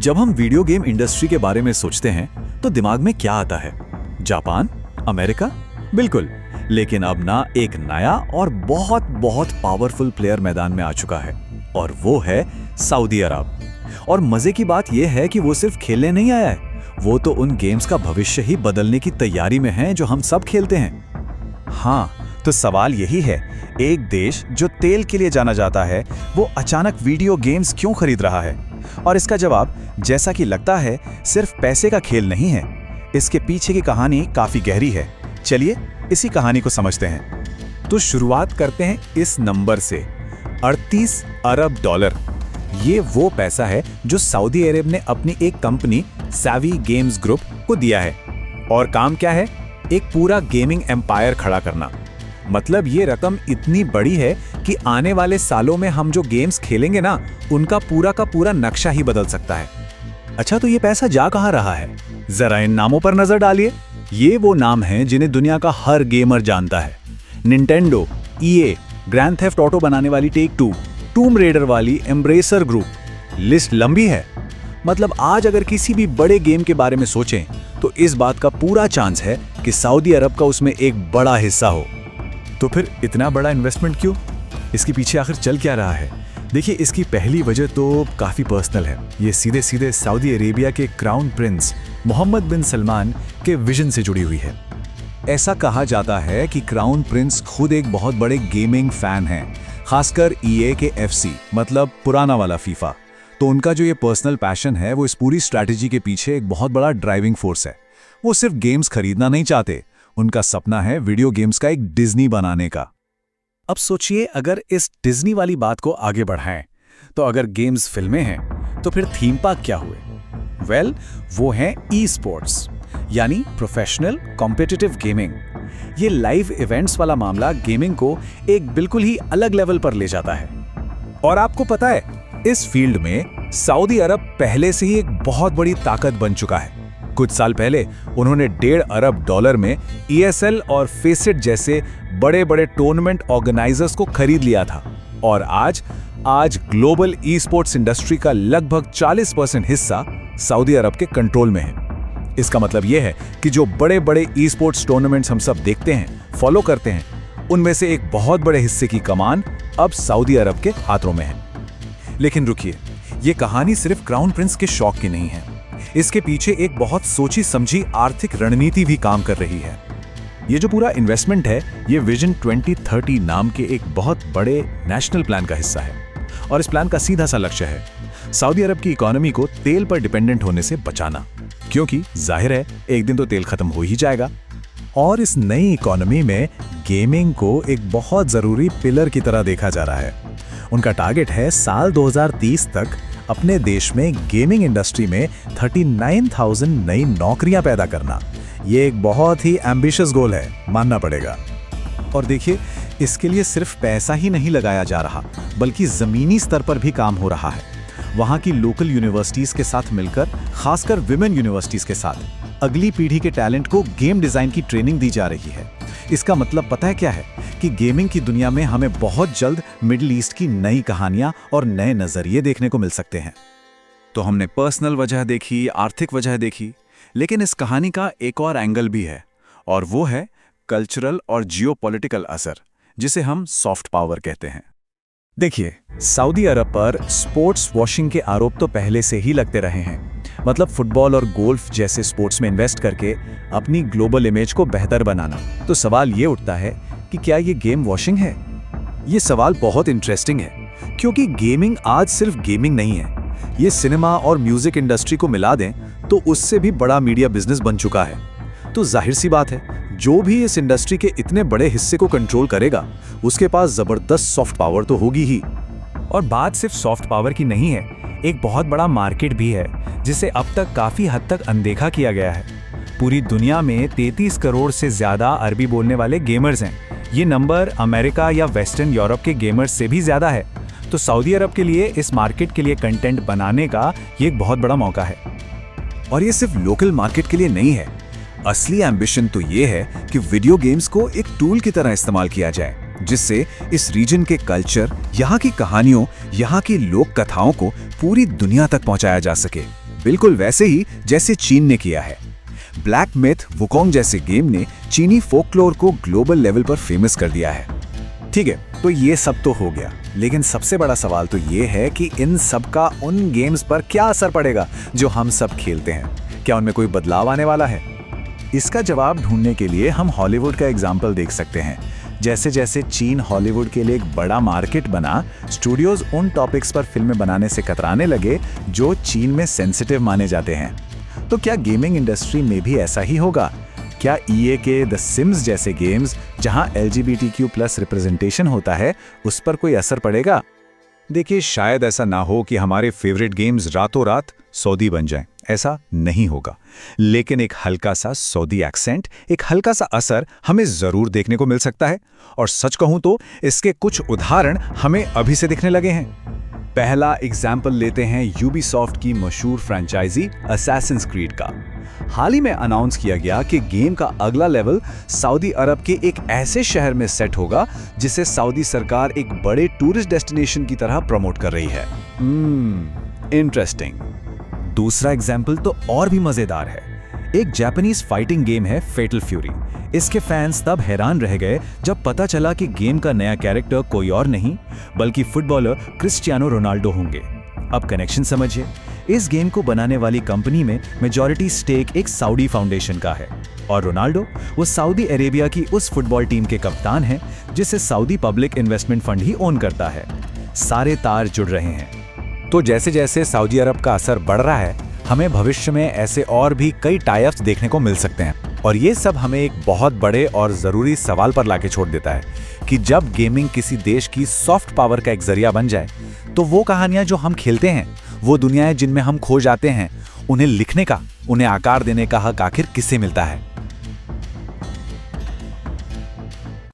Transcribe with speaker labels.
Speaker 1: जब हम video game industry के बारे में सोचते हैं तो दिमाग में क्या आता है? जापान? अमेरिका? बिल्कुल। लेकिन अब ना एक नया और बहुत बहुत पावरफुल प्लेयर मैदान में आ चुका है और वो है सऊदी अरब। और मजे की बात यह है कि वो सिर्फ खेलने नहीं आया है, वो तो उन गेम्स का भविष्य ही बदलने की तैयारी में है जो हम सब खेलते हैं।
Speaker 2: हाँ, तो सवाल यही है, एक देश जो तेल के लिए जाना जाता है वो अचानक वीडियो गेम्स क्यों खरीद रहा है? और इसका जवाब, जैसा कि लगता है, सिर्फ पैसे का खेल नहीं है। इसके पीछे की कहानी काफी गहरी है। चलिए इसी कहानी को समझते हैं। तो शुरुआत करते हैं इस नंबर से, 38 अरब डॉलर। ये वो पैसा है जो सऊदी अरब ने अपनी एक कंपनी सैवी गेम्स ग्रुप को दिया है। और काम क्या है? एक पूरा गेमिंग एम्पायर खड़ा करना। मतलब ये रकम इतनी बड़ी है कि आने वाले सालों में हम जो गेम्स खेलेंगे ना, उनका पूरा का पूरा नक्शा ही बदल सकता है।
Speaker 1: अच्छा, तो ये पैसा जा कहाँ रहा है? जरा इन नामों पर नजर डालिए। ये वो नाम हैं जिन्हें दुनिया का हर गेमर जानता है। निंटेंडो, ईए, ग्रैंड थेफ्ट ऑटो बनाने वाली टेक-2, टूम रेडर वाली एम्ब्रेसर ग्रुप। लिस्ट लंबी है। मतलब आज अगर किसी भी बड़े गेम के बारे में सोचें तो इस बात का पूरा चांस है कि सऊदी अरब का उसमें एक बड़ा हिस्सा हो।
Speaker 2: तो फिर इतना बड़ा इन्वेस्टमेंट क्यों? इसके पीछे आखिर चल क्या रहा है? देखिए, इसकी पहली वजह तो काफी पर्सनल है। ये सीधे सीधे सऊदी अरेबिया के क्राउन प्रिंस मोहम्मद बिन सलमान के विजन से जुड़ी हुई है। ऐसा कहा जाता है कि क्राउन प्रिंस खुद एक बहुत बड़े गेमिंग फैन हैं, खासकर ईए के एफसी, मतलब पुराना वाला फीफा। तो उनका जो ये पर्सनल पैशन है वो इस पूरी स्ट्रैटेजी के पीछे एक बहुत बड़ा ड्राइविंग फोर्स है। वो सिर्फ गेम्स खरीदना नहीं चाहते, उनका सपना है वीडियो गेम्स का एक डिज्नी बनाने का।
Speaker 1: अब सोचिए, अगर इस डिज्नी वाली बात को आगे बढ़ाएं तो अगर गेम्स फिल्में हैं तो फिर थीम पार्क क्या हुए? वेल, वो हैं ई स्पोर्ट्स, यानी प्रोफेशनल कॉम्पिटिटिव गेमिंग। ये लाइव इवेंट्स वाला मामला गेमिंग को एक बिल्कुल ही अलग लेवल पर ले जाता है।
Speaker 2: और आपको पता है, इस फील्ड में सऊदी अरब पहले से ही एक बहुत बड़ी ताकत बन चुका है। कुछ साल पहले उन्होंने 1.5 अरब डॉलर में ESL और फेसिट जैसे बड़े बड़े टूर्नामेंट ऑर्गेनाइजर्स को खरीद लिया था। और आज ग्लोबल ई स्पोर्ट्स इंडस्ट्री का लगभग 40% हिस्सा सऊदी अरब के कंट्रोल में है। इसका मतलब यह है कि जो बड़े बड़े ई स्पोर्ट्स टूर्नामेंट्स हम सब देखते हैं, फॉलो करते हैं, उनमें से एक बहुत बड़े हिस्से की कमान अब सऊदी अरब के हाथों में है। लेकिन रुकिए, ये कहानी सिर्फ क्राउन प्रिंस के शौक की नहीं है। इसके पीछे एक बहुत सोची समझी आर्थिक रणनीति भी काम कर रही है। ये जो पूरा इन्वेस्टमेंट है, ये विजन 2030 नाम के एक बहुत बड़े नेशनल प्लान का हिस्सा है। और इस प्लान का सीधा सा लक्ष्य है सऊदी अरब की इकोनॉमी को तेल पर डिपेंडेंट होने से बचाना, क्योंकि जाहिर है एक दिन तो तेल खत्म हो ही जाएगा। और इस नई इकोनॉमी में गेमिंग को एक बहुत जरूरी पिलर की तरह देखा जा रहा है। उनका टारगेट है साल 2030 तक अपने देश में गेमिंग इंडस्ट्री में 39,000 नई नौकरियां पैदा करना। ये एक बहुत ही एम्बिशियस गोल है, मानना पड़ेगा। और देखिए, इसके लिए सिर्फ पैसा ही नहीं लगाया जा रहा, बल्कि जमीनी स्तर पर भी काम हो रहा है। वहां की लोकल यूनिवर्सिटीज के साथ मिलकर, खासकर विमेन यूनिवर्सिटीज के साथ, अगली पीढ़ी के टैलेंट को गेम डिजाइन की ट्रेनिंग दी जा रही है। इसका मतलब पता है क्या है? कि गेमिंग की दुनिया में हमें बहुत जल्द मिडिल ईस्ट की नई कहानियां और नए नजरिए देखने को मिल सकते हैं। तो हमने पर्सनल वजह देखी, आर्थिक वजह देखी, लेकिन इस कहानी का एक और एंगल भी है, और वो है कल्चरल और जियोपॉलिटिकल असर, जिसे हम सॉफ्ट पावर कहते हैं। देखिए, सऊदी अरब पर स्पोर्ट्स वॉशिंग के आरोप तो पहले से ही लगते रहे हैं। मतलब फुटबॉल और गोल्फ जैसे स्पोर्ट्स में इन्वेस्ट करके अपनी ग्लोबल इमेज को बेहतर बनाना। तो सवाल ये उठता है कि क्या ये गेम वॉशिंग है? ये सवाल बहुत इंटरेस्टिंग है, क्योंकि गेमिंग आज सिर्फ गेमिंग नहीं है। ये सिनेमा और म्यूजिक इंडस्ट्री को मिला दें तो उससे भी बड़ा मीडिया बिजनेस बन चुका है। तो जाहिर सी बात है, जो भी इस इंडस्ट्री के इतने बड़े हिस्से को कंट्रोल करेगा, उसके पास जबरदस्त सॉफ्ट पावर तो होगी ही।
Speaker 3: और बात सिर्फ सॉफ्ट पावर की नहीं है, एक बहुत बड़ा मार्केट भी है जिसे अब तक काफी हद तक अनदेखा किया गया है। पूरी दुनिया में 33 करोड़ से ज्यादा अरबी बोलने वाले गेमर्स हैं। ये नंबर अमेरिका या वेस्टर्न यूरोप के गेमर्स से भी ज्यादा है। तो सऊदी अरब के लिए इस मार्केट के लिए कंटेंट बनाने का ये एक बहुत बड़ा मौका है।
Speaker 2: और ये सिर्फ लोकल मार्केट के लिए नहीं है। असली एम्बिशन तो ये है कि वीडियो गेम्स को एक टूल की तरह इस्तेमाल किया जाए, जिससे इस रीजन के कल्चर, यहाँ की कहानियों, यहाँ की लोक कथाओं को पूरी दुनिया तक पहुंचाया जा सके। बिल्कुल वैसे ही जैसे चीन ने किया है। ब्लैक मिथ वुकोंग जैसे गेम ने चीनी फोकलोर को ग्लोबल लेवल पर फेमस कर दिया है।
Speaker 1: ठीक है, तो ये सब तो हो गया, लेकिन सबसे बड़ा सवाल तो ये है कि इन सब का उन गेम्स पर क्या असर पड़ेगा जो हम सब खेलते हैं। क्या उनमें कोई बदलाव आने वाला है? इसका जवाब ढूंढने के लिए हम हॉलीवुड का एग्जाम्पल देख सकते हैं। जैसे जैसे चीन हॉलीवुड के लिए एक बड़ा मार्केट बना, स्टूडियोज उन टॉपिक्स पर फिल्में बनाने से कतराने लगे जो चीन में सेंसिटिव माने जाते हैं। तो क्या गेमिंग इंडस्ट्री में भी ऐसा ही होगा? क्या EA के द सिम्स जैसे गेम्स जहां LGBTQ+ रिप्रेजेंटेशन होता है, उस पर कोई असर पड़ेगा?
Speaker 2: देखिए, शायद ऐसा ना हो कि हमारे फेवरेट गेम्स रातों रात सऊदी बन जाएं, ऐसा नहीं होगा। लेकिन एक हल्का सा सऊदी एक्सेंट, एक हल्का सा असर हमें जरूर देखने को मिल सकता है। और सच कहूं तो इसके कुछ उदाहरण हमें अभी से दिखने लगे हैं।
Speaker 1: पहला एग्जाम्पल लेते हैं यूबीसॉफ्ट की मशहूर फ्रेंचाइजी असैसिन्स क्रीड का। हाल ही में अनाउंस किया गया कि गेम का अगला लेवल सऊदी अरब के एक ऐसे शहर में सेट होगा जिसे सऊदी सरकार एक बड़े टूरिस्ट डेस्टिनेशन की तरह प्रमोट कर रही है। इंटरेस्टिंग।
Speaker 3: दूसरा एग्जाम्पल तो और भी मजेदार है। एक जापानीज फाइटिंग गेम है फेटल फ्यूरी। इसके फैंस तब हैरान रह गए जब पता चला कि गेम का नया कैरेक्टर कोई और नहीं बल्कि फुटबॉलर क्रिस्टियानो रोनाल्डो होंगे। अब कनेक्शन समझिए, इस गेम को बनाने वाली कंपनी में मेजॉरिटी स्टेक एक सऊदी फाउंडेशन का है और रोनाल्डो वो सऊदी अरेबिया की उस फुटबॉल टीम के कप्तान हैं जिसे सऊदी पब्लिक इन्वेस्टमेंट फंड ही ओन करता है। सारे तार जुड़ रहे हैं।
Speaker 2: तो जैसे जैसे सऊदी अरब का असर बढ़ रहा है, हमें भविष्य में ऐसे और भी कई टाई-अप्स देखने को मिल सकते हैं। और ये सब हमें एक बहुत बड़े और ज़रूरी सवाल पर लाके छोड़ देता है कि जब गेमिंग किसी देश की सॉफ्ट पावर का एक जरिया बन जाए, तो वो कहानियां जो हम खेलते हैं, वो दुनियाएं जिनमें हम खो जाते हैं, उन्हें लिखने का, उन्हें आकार देने का हक आखिर किससे मिलता है?